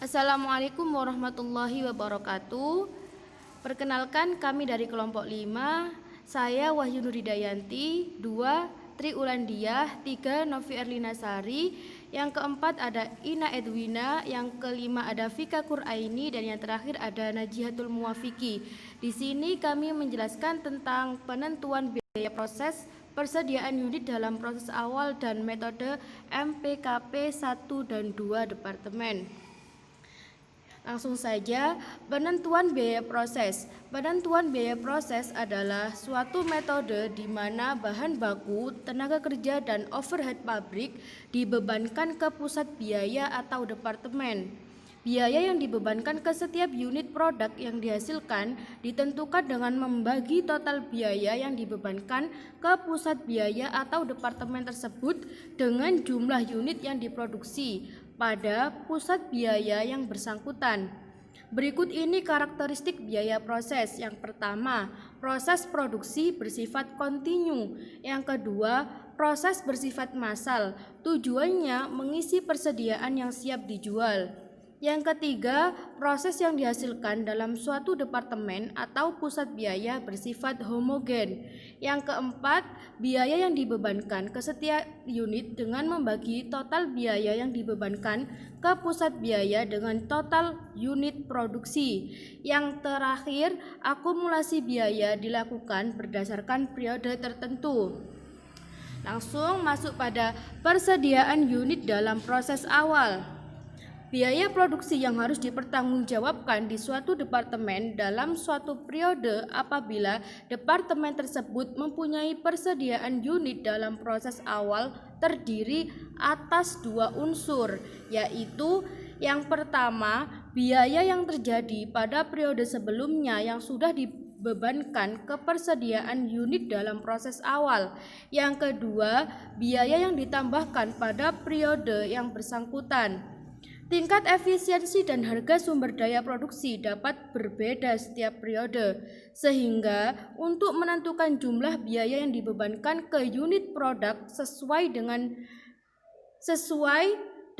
Assalamualaikum warahmatullahi wabarakatuh. Perkenalkan, kami dari kelompok 5. Saya Wahyu Nuridayanti, 2 Tri Ulandiah, 3 Novi Erlina Sari, yang keempat ada Ina Edwina, yang kelima ada Vika Quraini, dan yang terakhir ada Najihatul Muwafiki. Di sini kami menjelaskan tentang penentuan biaya proses, persediaan unit dalam proses awal, dan metode MPKP 1 dan 2 departemen. Langsung saja, penentuan biaya proses. Penentuan biaya proses adalah suatu metode di mana bahan baku, tenaga kerja, dan overhead pabrik dibebankan ke pusat biaya atau departemen. Biaya yang dibebankan ke setiap unit produk yang dihasilkan ditentukan dengan membagi total biaya yang dibebankan ke pusat biaya atau departemen tersebut dengan jumlah unit yang diproduksi pada pusat biaya yang bersangkutan. Berikut ini karakteristik biaya proses. Yang pertama, proses produksi bersifat kontinu. Yang kedua, proses bersifat massal. Tujuannya mengisi persediaan yang siap dijual. Yang ketiga, proses yang dihasilkan dalam suatu departemen atau pusat biaya bersifat homogen. Yang keempat, biaya yang dibebankan ke setiap unit dengan membagi total biaya yang dibebankan ke pusat biaya dengan total unit produksi. Yang terakhir, akumulasi biaya dilakukan berdasarkan periode tertentu. Langsung masuk pada persediaan unit dalam proses awal. Biaya produksi yang harus dipertanggungjawabkan di suatu departemen dalam suatu periode apabila departemen tersebut mempunyai persediaan unit dalam proses awal terdiri atas dua unsur, yaitu yang pertama, biaya yang terjadi pada periode sebelumnya yang sudah dibebankan ke persediaan unit dalam proses awal. Yang kedua, biaya yang ditambahkan pada periode yang bersangkutan. Tingkat efisiensi dan harga sumber daya produksi dapat berbeda setiap periode, sehingga untuk menentukan jumlah biaya yang dibebankan ke unit produk sesuai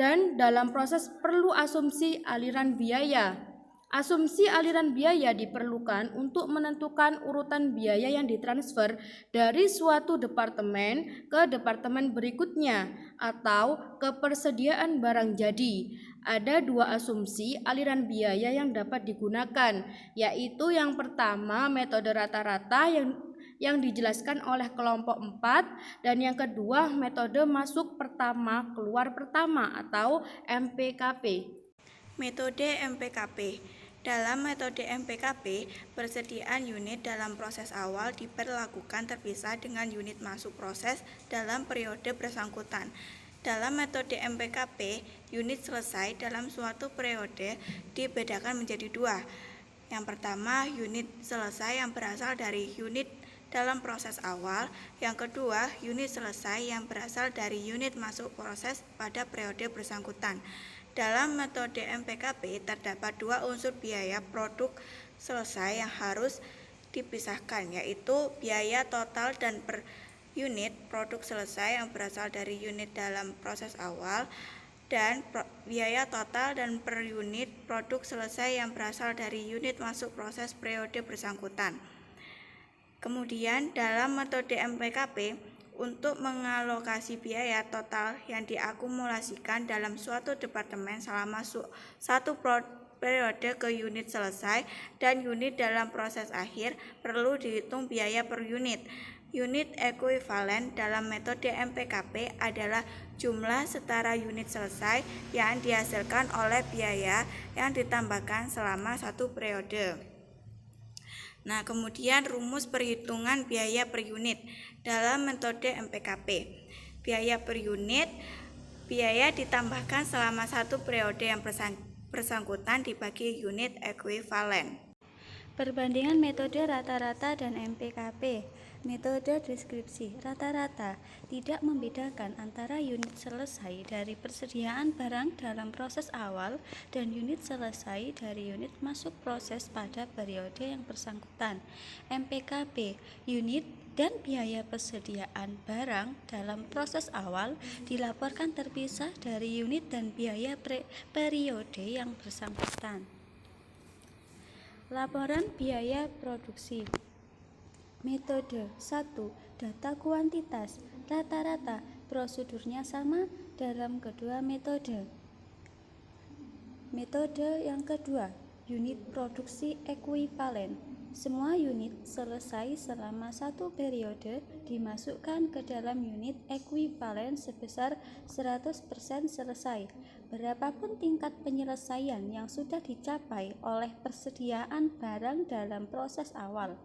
dan dalam proses perlu asumsi aliran biaya. Asumsi aliran biaya diperlukan untuk menentukan urutan biaya yang ditransfer dari suatu departemen ke departemen berikutnya atau kepersediaan barang jadi. Ada dua asumsi aliran biaya yang dapat digunakan, yaitu yang pertama metode rata-rata yang dijelaskan oleh kelompok 4, dan yang kedua metode masuk pertama keluar pertama atau MPKP. Metode MPKP. Dalam metode MPKP, persediaan unit dalam proses awal diperlakukan terpisah dengan unit masuk proses dalam periode bersangkutan. Dalam metode MPKP, unit selesai dalam suatu periode dibedakan menjadi dua. Yang pertama, unit selesai yang berasal dari unit dalam proses awal. Yang kedua, unit selesai yang berasal dari unit masuk proses pada periode bersangkutan. Dalam metode MPKP terdapat dua unsur biaya produk selesai yang harus dipisahkan, yaitu biaya total dan per unit produk selesai yang berasal dari unit dalam proses awal dan biaya total dan per unit produk selesai yang berasal dari unit masuk proses periode bersangkutan. Kemudian dalam metode MPKP, untuk mengalokasi biaya total yang diakumulasikan dalam suatu departemen selama satu periode ke unit selesai dan unit dalam proses akhir, perlu dihitung biaya per unit. Unit ekuivalen dalam metode MPKP adalah jumlah setara unit selesai yang dihasilkan oleh biaya yang ditambahkan selama satu periode. Nah, kemudian rumus perhitungan biaya per unit dalam metode MPKP. Biaya per unit, biaya ditambahkan selama satu periode yang bersangkutan dibagi unit ekuivalen. Perbandingan metode rata-rata dan MPKP. Metode deskripsi rata-rata tidak membedakan antara unit selesai dari persediaan barang dalam proses awal dan unit selesai dari unit masuk proses pada periode yang bersangkutan. MPKP, unit dan biaya persediaan barang dalam proses awal dilaporkan terpisah dari unit dan biaya periode yang bersangkutan. Laporan biaya produksi. Metode 1. Data kuantitas. Rata-rata prosedurnya sama dalam kedua metode. Metode yang kedua, unit produksi ekuivalen. Semua unit selesai selama satu periode dimasukkan ke dalam unit ekuivalen sebesar 100% selesai. Berapapun tingkat penyelesaian yang sudah dicapai oleh persediaan barang dalam proses awal.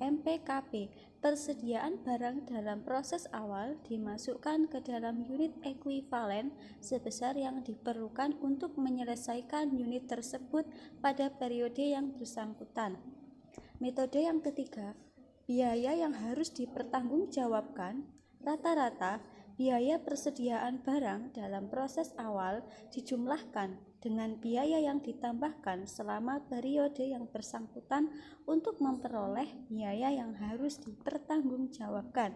MPKP, persediaan barang dalam proses awal dimasukkan ke dalam unit ekuivalen sebesar yang diperlukan untuk menyelesaikan unit tersebut pada periode yang bersangkutan. Metode yang ketiga, biaya yang harus dipertanggungjawabkan. Rata-rata biaya persediaan barang dalam proses awal dijumlahkan dengan biaya yang ditambahkan selama periode yang bersangkutan untuk memperoleh biaya yang harus dipertanggungjawabkan.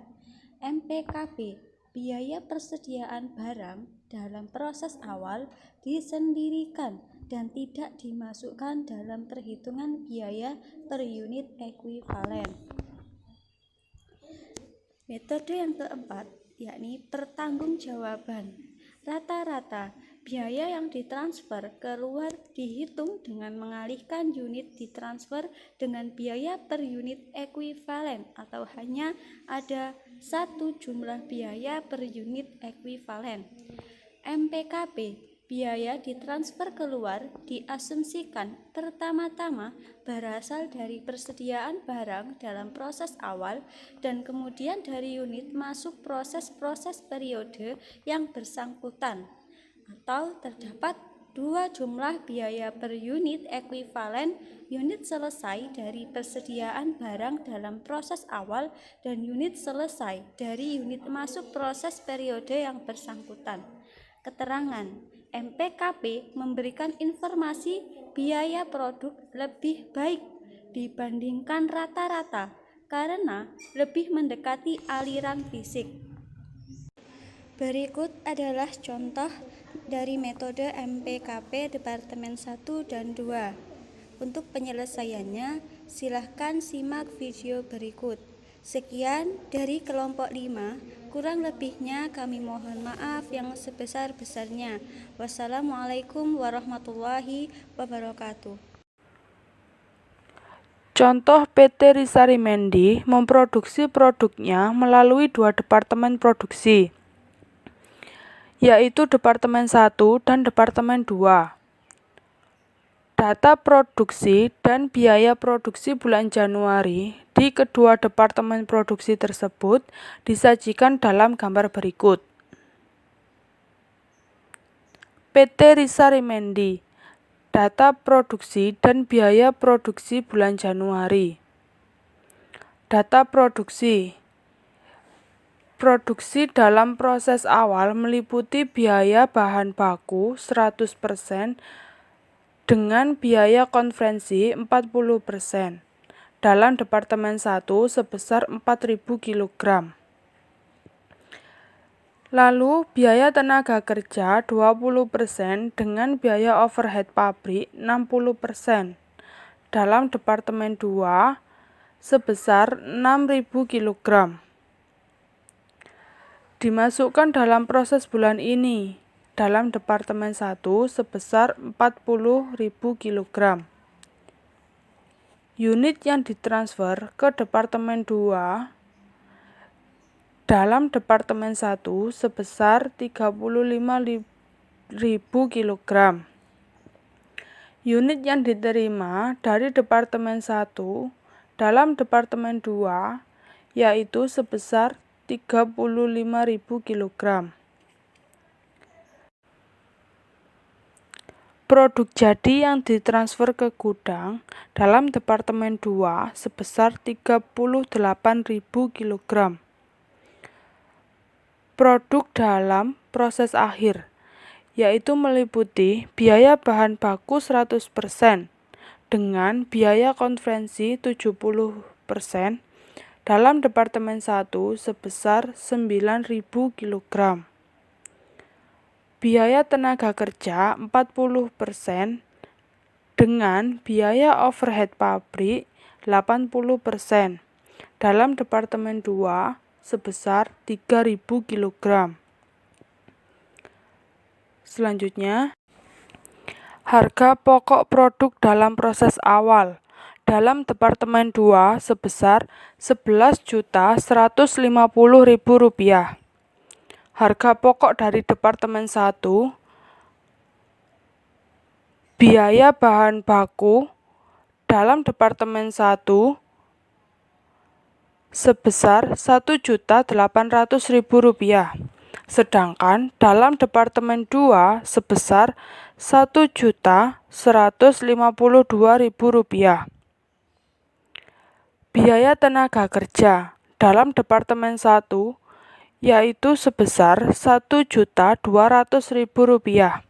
MPKP, biaya persediaan barang dalam proses awal disendirikan dan tidak dimasukkan dalam perhitungan biaya per unit ekuivalen. Metode yang keempat, yakni pertanggungjawaban. Rata-rata biaya yang ditransfer keluar dihitung dengan mengalihkan unit ditransfer dengan biaya per unit ekuivalen atau hanya ada satu jumlah biaya per unit ekuivalen. MPKP, biaya ditransfer keluar diasumsikan pertama-tama berasal dari persediaan barang dalam proses awal dan kemudian dari unit masuk proses-proses periode yang bersangkutan, atau terdapat dua jumlah biaya per unit ekuivalen, unit selesai dari persediaan barang dalam proses awal dan unit selesai dari unit masuk proses periode yang bersangkutan. Keterangan, MPKP memberikan informasi biaya produk lebih baik dibandingkan rata-rata karena lebih mendekati aliran fisik. Berikut adalah contoh dari metode MPKP Departemen 1 dan 2. Untuk penyelesaiannya, silahkan simak video berikut. Sekian dari kelompok 5, kurang lebihnya kami mohon maaf yang sebesar-besarnya. Wassalamualaikum warahmatullahi wabarakatuh. Contoh PT Rizarimendi memproduksi produknya melalui dua departemen produksi, yaitu Departemen 1 dan Departemen 2. Data produksi dan biaya produksi bulan Januari di kedua departemen produksi tersebut disajikan dalam gambar berikut. PT Rizarimendi, data produksi dan biaya produksi bulan Januari. Data produksi. Produksi dalam proses awal meliputi biaya bahan baku 100% dengan biaya konvensi 40% dalam Departemen 1 sebesar 4.000 kg. Lalu biaya tenaga kerja 20% dengan biaya overhead pabrik 60% dalam Departemen 2 sebesar 6.000 kg. Dimasukkan dalam proses bulan ini dalam Departemen 1 sebesar 40.000 kg. Unit yang ditransfer ke Departemen 2 dalam Departemen 1 sebesar 35.000 kg. Unit yang diterima dari Departemen 1 dalam Departemen 2 yaitu sebesar 35.000 kg. produk jadi yang ditransfer ke gudang dalam Departemen 2 sebesar 38.000 kg. Produk dalam proses akhir, yaitu meliputi biaya bahan baku 100% dengan biaya konvensi 70% dalam Departemen 1 sebesar 9.000 kg. Biaya tenaga kerja 40% dengan biaya overhead pabrik 80% dalam Departemen 2 sebesar 3.000 kg. Selanjutnya, harga pokok produk dalam proses awal dalam Departemen 2 sebesar Rp11.150.000. Harga pokok dari Departemen 1, biaya bahan baku dalam Departemen 1 sebesar Rp1.800.000. Sedangkan dalam Departemen 2 sebesar Rp1.152.000. Biaya tenaga kerja dalam Departemen 1 yaitu sebesar Rp1.200.000.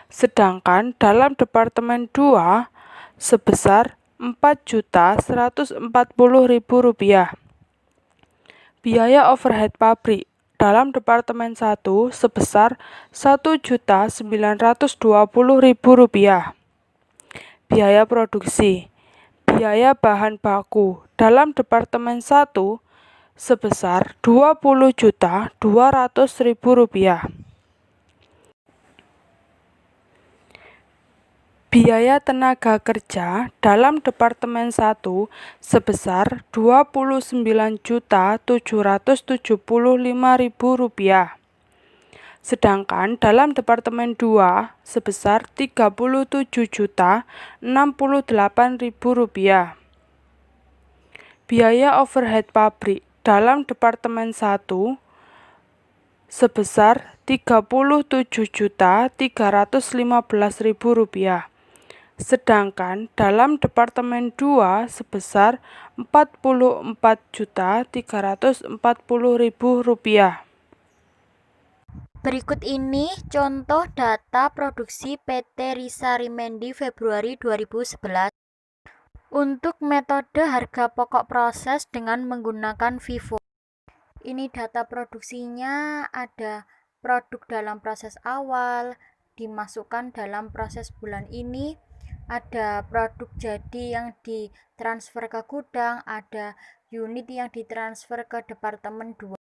Sedangkan dalam Departemen 2 sebesar Rp4.140.000. Biaya overhead pabrik dalam Departemen 1 sebesar Rp1.920.000. Biaya produksi, biaya bahan baku dalam Departemen 1 sebesar Rp20.200.000. Biaya tenaga kerja dalam Departemen 1 sebesar Rp29.775.000. Sedangkan dalam Departemen 2 sebesar Rp37.068.000. Biaya overhead pabrik dalam Departemen 1 sebesar Rp37.315.000. Sedangkan dalam Departemen 2 sebesar Rp44.340.000. Berikut ini contoh data produksi PT Risa Rimendi Februari 2011 untuk metode harga pokok proses dengan menggunakan FIFO. Ini data produksinya, ada produk dalam proses awal dimasukkan dalam proses bulan ini, ada produk jadi yang ditransfer ke gudang, ada unit yang ditransfer ke Departemen 2.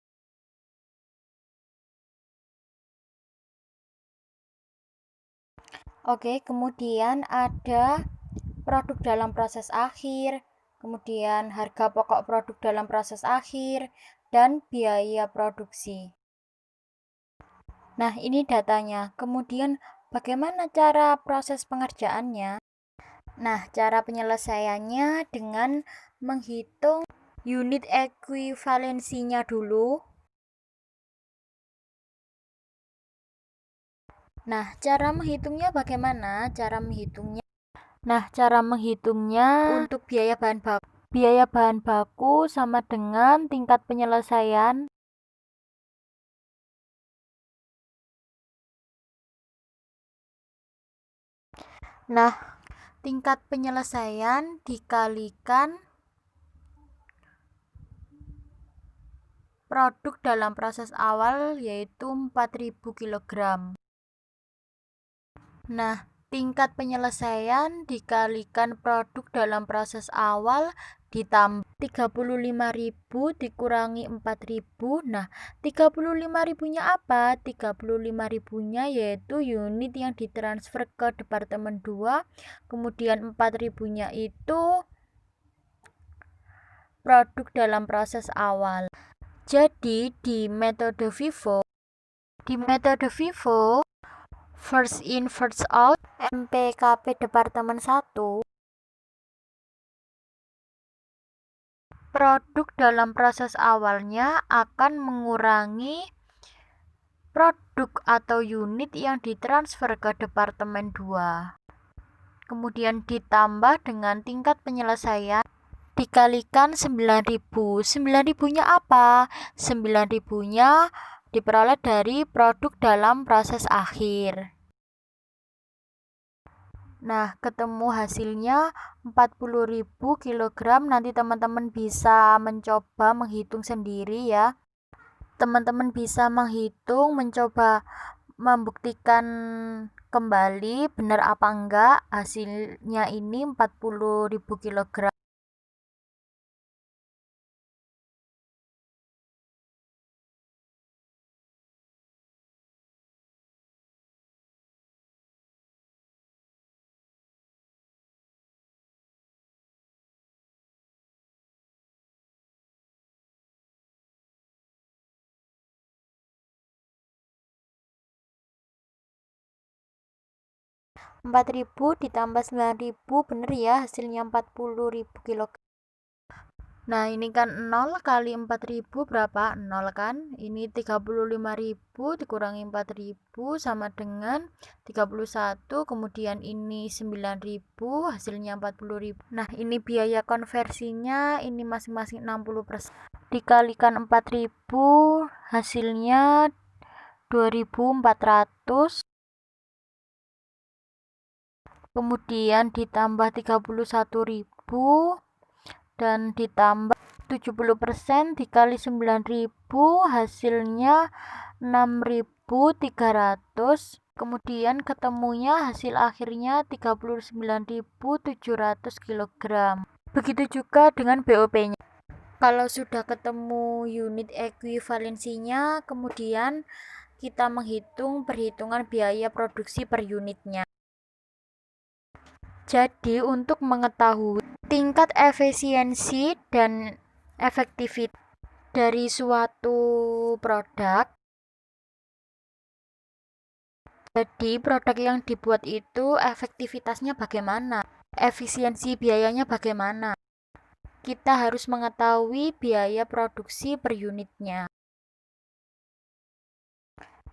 Oke, kemudian ada produk dalam proses akhir, kemudian harga pokok produk dalam proses akhir, dan biaya produksi. Nah, ini datanya. Kemudian bagaimana cara proses pengerjaannya? Nah, cara penyelesaiannya dengan menghitung unit ekuivalensinya dulu. Nah, cara menghitungnya bagaimana? Cara menghitungnya untuk biaya bahan baku. Biaya bahan baku sama dengan tingkat penyelesaian tingkat penyelesaian dikalikan produk dalam proses awal yaitu 4.000 kg. Nah, tingkat penyelesaian dikalikan produk dalam proses awal ditambah 35.000 dikurangi 4.000. Nah, 35.000-nya apa? 35.000-nya yaitu unit yang ditransfer ke Departemen 2, kemudian 4.000-nya itu produk dalam proses awal. Jadi di metode FIFO first in first out MPKP Departemen 1, produk dalam proses awalnya akan mengurangi produk atau unit yang ditransfer ke Departemen 2. kemudian ditambah dengan tingkat penyelesaian dikalikan 9.000. 9.000-nya apa? 9.000-nya diperoleh dari produk dalam proses akhir. Nah, ketemu hasilnya 40.000 kg. Nanti teman-teman bisa mencoba menghitung sendiri ya. Teman-teman bisa menghitung, mencoba membuktikan kembali benar apa enggak hasilnya ini 40.000 kg. Empat 4.000 ditambah 9.000 bener ya hasilnya 40.000 kg. Nah ini kan 0 kali 4.000 berapa? 0 kan? Ini 35.000 dikurangi 4.000 sama dengan 31. Kemudian ini 9.000 hasilnya 40.000. Nah ini biaya konversinya ini masing-masing 60%. Dikalikan 4.000 hasilnya 2.400. Kemudian ditambah 31.000 dan ditambah 70% dikali 9.000 hasilnya 6.300. Kemudian ketemunya hasil akhirnya 39.700 kg. Begitu juga dengan BOP-nya. Kalau sudah ketemu unit ekuivalensinya, kemudian kita menghitung perhitungan biaya produksi per unitnya. Jadi untuk mengetahui tingkat efisiensi dan efektivitas dari suatu produk, jadi produk yang dibuat itu efektivitasnya bagaimana, efisiensi biayanya bagaimana. Kita harus mengetahui biaya produksi per unitnya.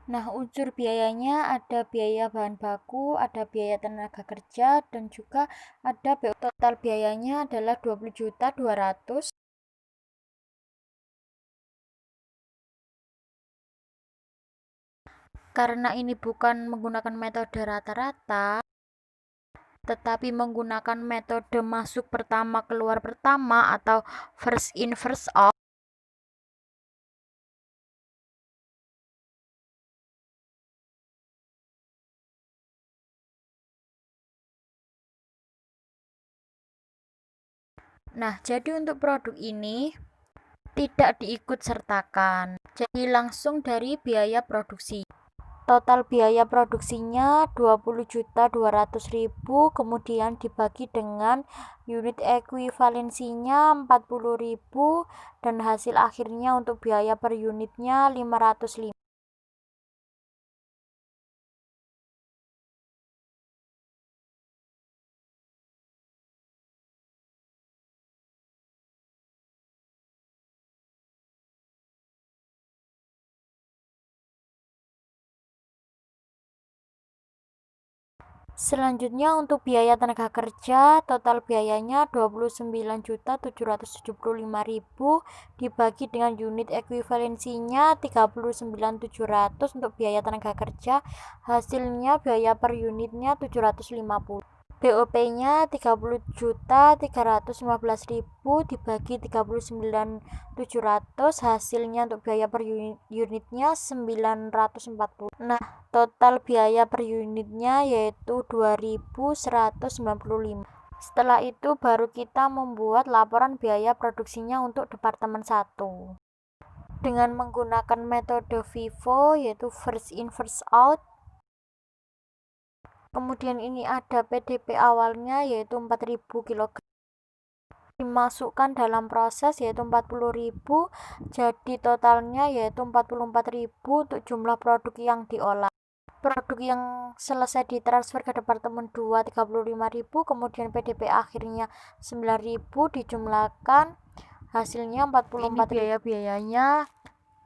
Nah, unsur biayanya ada biaya bahan baku, ada biaya tenaga kerja, dan juga ada total biayanya adalah 20.200.000. Karena ini bukan menggunakan metode rata-rata, tetapi menggunakan metode masuk pertama keluar pertama atau first in first out. Nah, jadi untuk produk ini tidak diikut sertakan. Jadi langsung dari biaya produksi. Total biaya produksinya 20.200.000, kemudian dibagi dengan unit ekuivalensinya 40.000 dan hasil akhirnya untuk biaya per unitnya 505. Selanjutnya untuk biaya tenaga kerja, total biayanya 29.775.000 dibagi dengan unit ekuivalensinya 39.700 untuk biaya tenaga kerja, hasilnya biaya per unitnya 750. BOP-nya 30.315.000 dibagi 39.700, hasilnya untuk biaya per unitnya 940. Nah, total biaya per unitnya yaitu 2.195. Setelah itu baru kita membuat laporan biaya produksinya untuk departemen 1. Dengan menggunakan metode FIFO yaitu first in first out. Kemudian ini ada PDP awalnya yaitu 4.000 kg. Dimasukkan dalam proses yaitu 40.000, jadi totalnya yaitu 44.000 untuk jumlah produk yang diolah. Produk yang selesai ditransfer ke departemen 2 35.000, kemudian PDP akhirnya 9.000 dijumlahkan hasilnya 44.000. Biaya-biayanya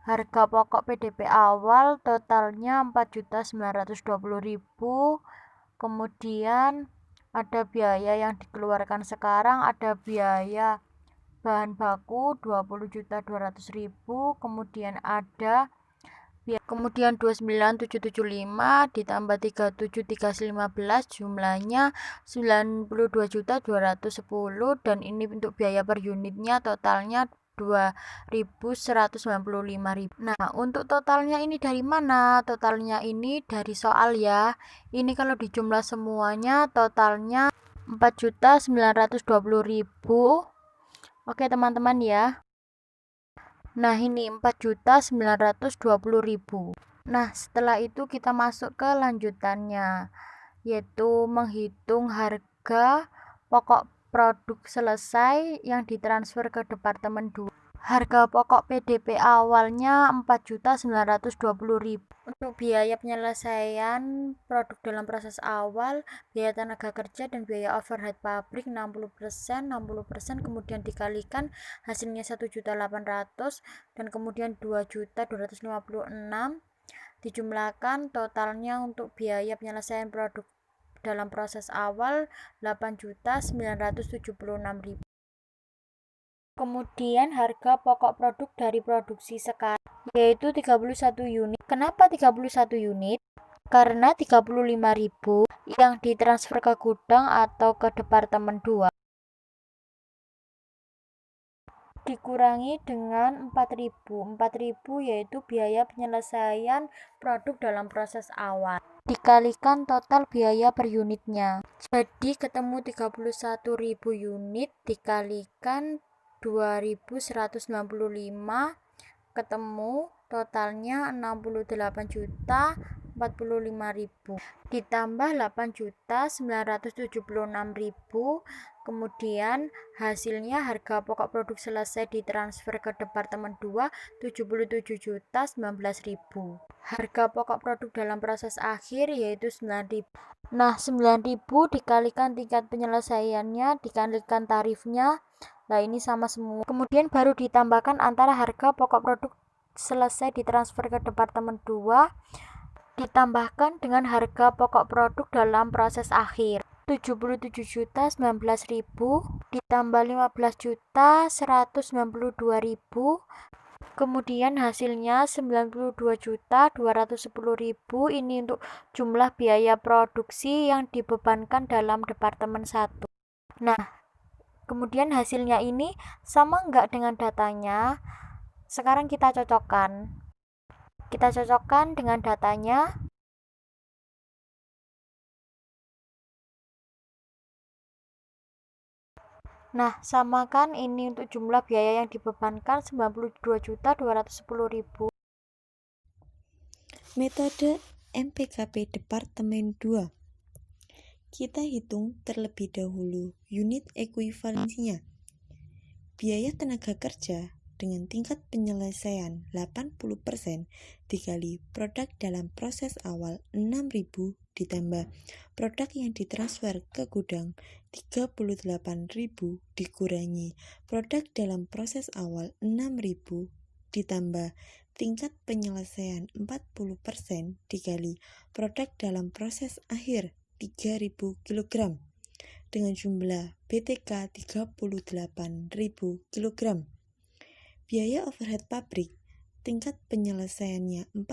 harga pokok PDP awal totalnya 4.920.000, kemudian ada biaya yang dikeluarkan sekarang, ada biaya bahan baku 20.200.000, kemudian ada kemudian 29.775 ditambah 37.315 jumlahnya 92.210, dan ini untuk biaya per unitnya totalnya 2.195.000. Nah, untuk totalnya ini dari mana? Totalnya ini dari soal ya. Ini kalau dijumlah semuanya totalnya 4.920.000. Oke teman-teman ya. Nah ini 4.920.000. Nah setelah itu kita masuk ke lanjutannya, yaitu menghitung harga pokok produk selesai yang ditransfer ke Departemen 2. Harga pokok PDP awalnya 4.920.000. Untuk biaya penyelesaian produk dalam proses awal, biaya tenaga kerja dan biaya overhead pabrik 60%, kemudian dikalikan hasilnya 1.800.000 dan kemudian 2.256, dijumlahkan totalnya untuk biaya penyelesaian produk dalam proses awal 8.976.000. Kemudian harga pokok produk dari produksi sekarang yaitu 31 unit. Kenapa 31 unit? Karena 35.000 yang ditransfer ke gudang atau ke Departemen 2 dikurangi dengan 4.000 yaitu biaya penyelesaian produk dalam proses awal dikalikan total biaya per unitnya. Jadi ketemu 31.000 unit dikalikan 2.195, ketemu totalnya 68.045.000 ditambah 8.976.000, kemudian hasilnya harga pokok produk selesai ditransfer ke Departemen 2 77.019.000. Harga pokok produk dalam proses akhir yaitu 9.000. Nah 9.000 dikalikan tingkat penyelesaiannya dikalikan tarifnya, nah ini sama semua. Kemudian baru ditambahkan antara harga pokok produk selesai ditransfer ke Departemen 2 ditambahkan dengan harga pokok produk dalam proses akhir 77.019.000 ditambah 15.192.000, kemudian hasilnya 92.210.000. Ini untuk jumlah biaya produksi yang dibebankan dalam Departemen 1. Nah kemudian hasilnya ini sama enggak dengan datanya? Sekarang kita cocokkan dengan datanya. Nah samakan ini untuk jumlah biaya yang dibebankan 92.210.000. Metode MPKP Departemen 2. Kita hitung terlebih dahulu unit ekuivalensinya. Biaya tenaga kerja dengan tingkat penyelesaian 80% dikali produk dalam proses awal 6.000 ditambah produk yang ditransfer ke gudang 38.000 dikurangi produk dalam proses awal 6.000 ditambah tingkat penyelesaian 40% dikali produk dalam proses akhir 3.000 kg dengan jumlah BTK 38.000 kg. Biaya overhead pabrik tingkat penyelesaiannya 40%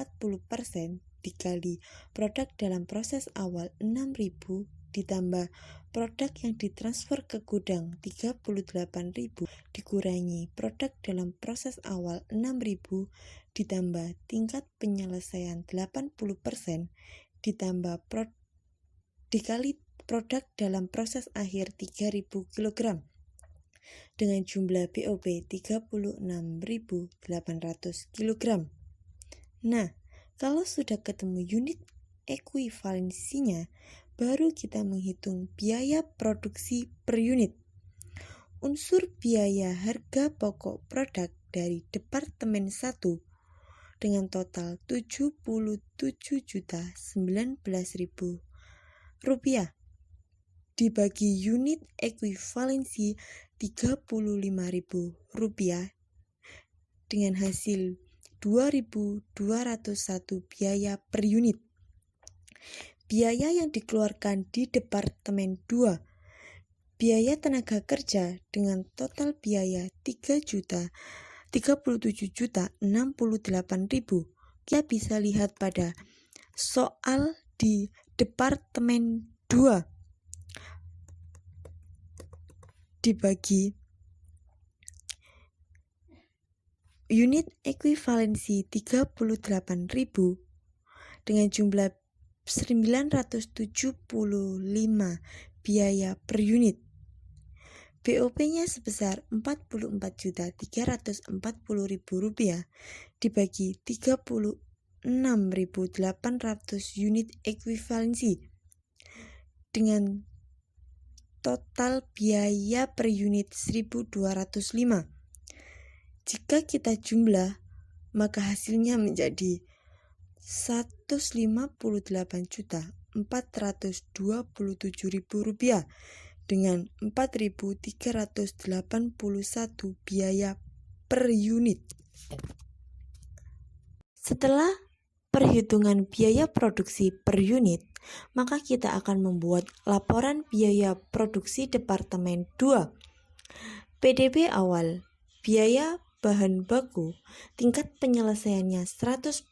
dikali produk dalam proses awal 6.000 ditambah produk yang ditransfer ke gudang 38.000 dikurangi produk dalam proses awal 6.000 ditambah tingkat penyelesaian 80% ditambah dikali produk dalam proses akhir 3.000 kg dengan jumlah BOP 36.800 kg. Nah, kalau sudah ketemu unit ekuivalensinya, baru kita menghitung biaya produksi per unit. Unsur biaya harga pokok produk dari Departemen 1 dengan total Rp77.019.000 dibagi unit ekuivalensi Rp35.000 dengan hasil 2.201 biaya per unit. biaya yang dikeluarkan di Departemen 2, biaya tenaga kerja dengan total biaya 3.037.068.000. Kita bisa lihat pada soal di Departemen 2 dibagi unit ekuivalensi 38.000 dengan jumlah 975 biaya per unit. BOP-nya sebesar Rp44.340.000 dibagi 36.800 unit ekuivalensi dengan total biaya per unit 1.205. Jika kita jumlah, maka hasilnya menjadi Rp158.427.000 dengan 4.381 biaya per unit. Setelah perhitungan biaya produksi per unit, maka kita akan membuat laporan biaya produksi Departemen 2. PDB awal, biaya bahan baku, tingkat penyelesaiannya 100%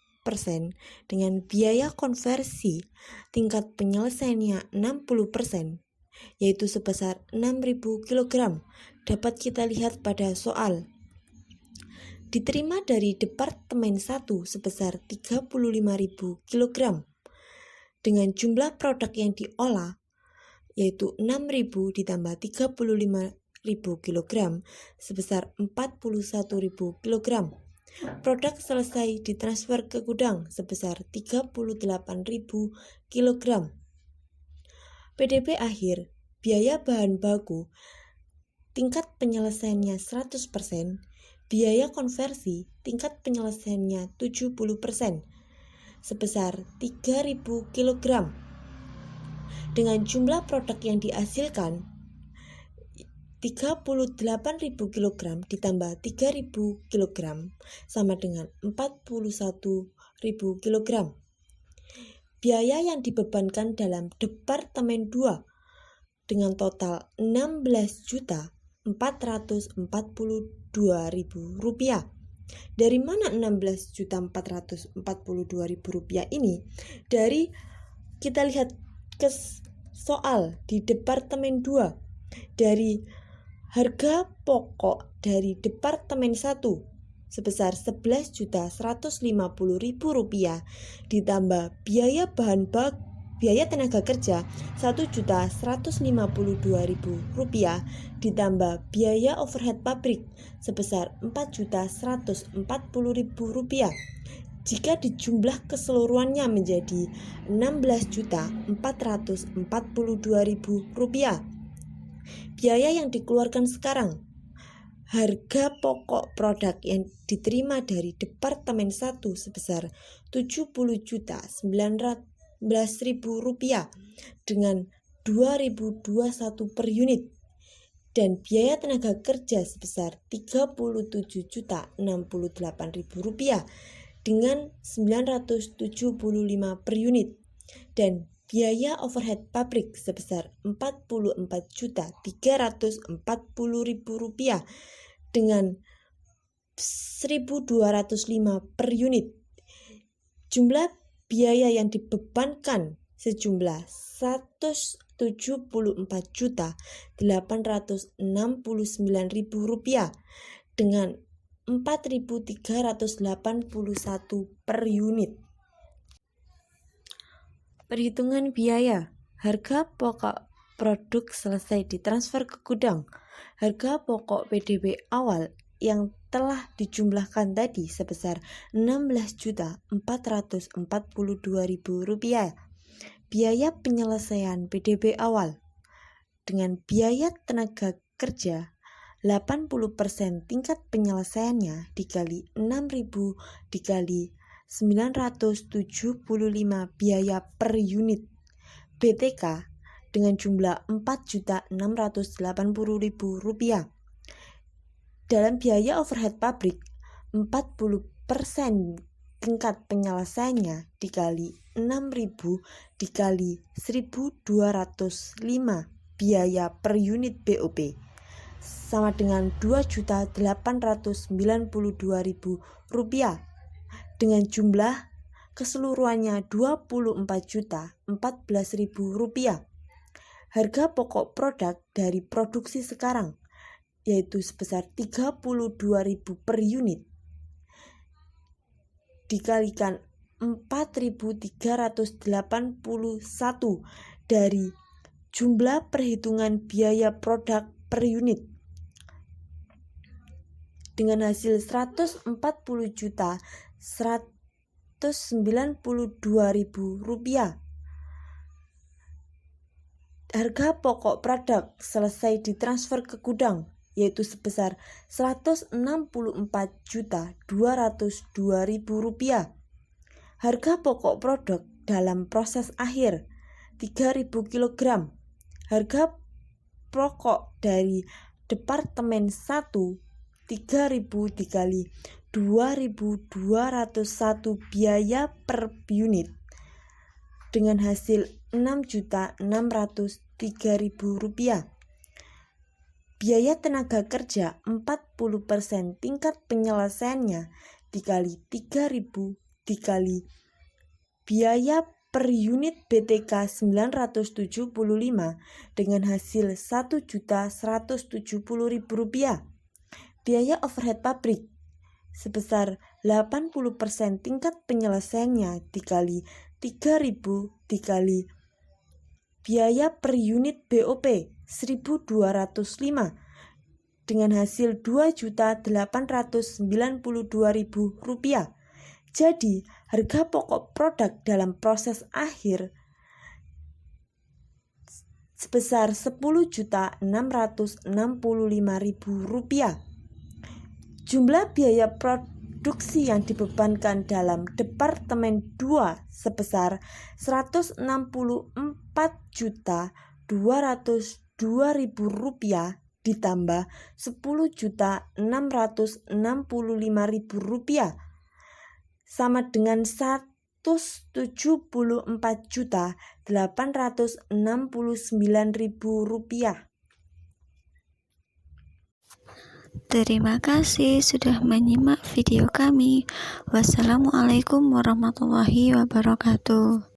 dengan biaya konversi, tingkat penyelesaiannya 60%, yaitu sebesar 6.000 kg, dapat kita lihat pada soal. Diterima dari Departemen 1 sebesar 35.000 kg, dengan jumlah produk yang diolah, yaitu 6.000 ditambah 35.000 kg sebesar 41.000 kg. Produk selesai ditransfer ke gudang sebesar 38.000 kg. PDB akhir, biaya bahan baku, tingkat penyelesaiannya 100%, biaya konversi, tingkat penyelesaiannya 70%, sebesar 3.000 kg. Dengan jumlah produk yang dihasilkan 38.000 kg ditambah 3.000 kg sama dengan 41.000 kg. Biaya yang dibebankan dalam Departemen 2 dengan total Rp16.442.000. Dari mana Rp16.442.000 ini? Dari kita lihat ke soal di Departemen 2, dari harga pokok dari Departemen 1 sebesar Rp11.150.000 ditambah biaya biaya tenaga kerja Rp1.152.000 ditambah biaya overhead pabrik sebesar Rp4.140.000. Jika dijumlah keseluruhannya menjadi Rp16.442.000. Biaya yang dikeluarkan sekarang, harga pokok produk yang diterima dari Departemen 1 sebesar Rp70.019.000 dengan 2.021 per unit, dan biaya tenaga kerja sebesar Rp37.068.000 dengan 975 per unit, dan biaya overhead pabrik sebesar Rp44.340.000 dengan 1.205 per unit. Jumlah biaya yang dibebankan sejumlah Rp174.869.000 dengan 4.381 per unit. Perhitungan biaya, harga pokok produk selesai ditransfer ke gudang, harga pokok PDB awal yang telah dijumlahkan tadi sebesar Rp16.442.000, biaya penyelesaian PDB awal dengan biaya tenaga kerja 80% tingkat penyelesaiannya dikali 6.000 dikali 975 biaya per unit. BTK dengan jumlah Rp4.680.000. Dalam biaya overhead pabrik 40% tingkat penyelesaiannya dikali 6.000 dikali 1.205 biaya per unit BOP sama dengan Rp2.892.000 dengan jumlah keseluruhannya Rp24.014.000. Harga pokok produk dari produksi sekarang yaitu sebesar 32.000 per unit dikalikan 4.381 dari jumlah perhitungan biaya produk per unit dengan hasil Rp140.192.000. Harga pokok produk selesai ditransfer ke gudang yaitu sebesar Rp164.202.000. Harga pokok produk dalam proses akhir 3.000 kg. Harga pokok dari Departemen 1 3.000 dikali 2.201 biaya per unit dengan hasil Rp6.603.000. Biaya tenaga kerja 40% tingkat penyelesaiannya dikali 3.000 dikali biaya per unit BTK 975 dengan hasil Rp1.170.000. Biaya overhead pabrik sebesar 80% tingkat penyelesaiannya dikali 3.000 dikali biaya per unit BOP 1.205 dengan hasil Rp2.892.000. Jadi, harga pokok produk dalam proses akhir sebesar Rp10.665.000. Jumlah biaya produksi yang dibebankan dalam Departemen 2 sebesar Rp164.202.000 ditambah Rp10.665.000 sama dengan Rp174.869.000. Terima kasih sudah menyimak video kami. Wassalamualaikum warahmatullahi wabarakatuh.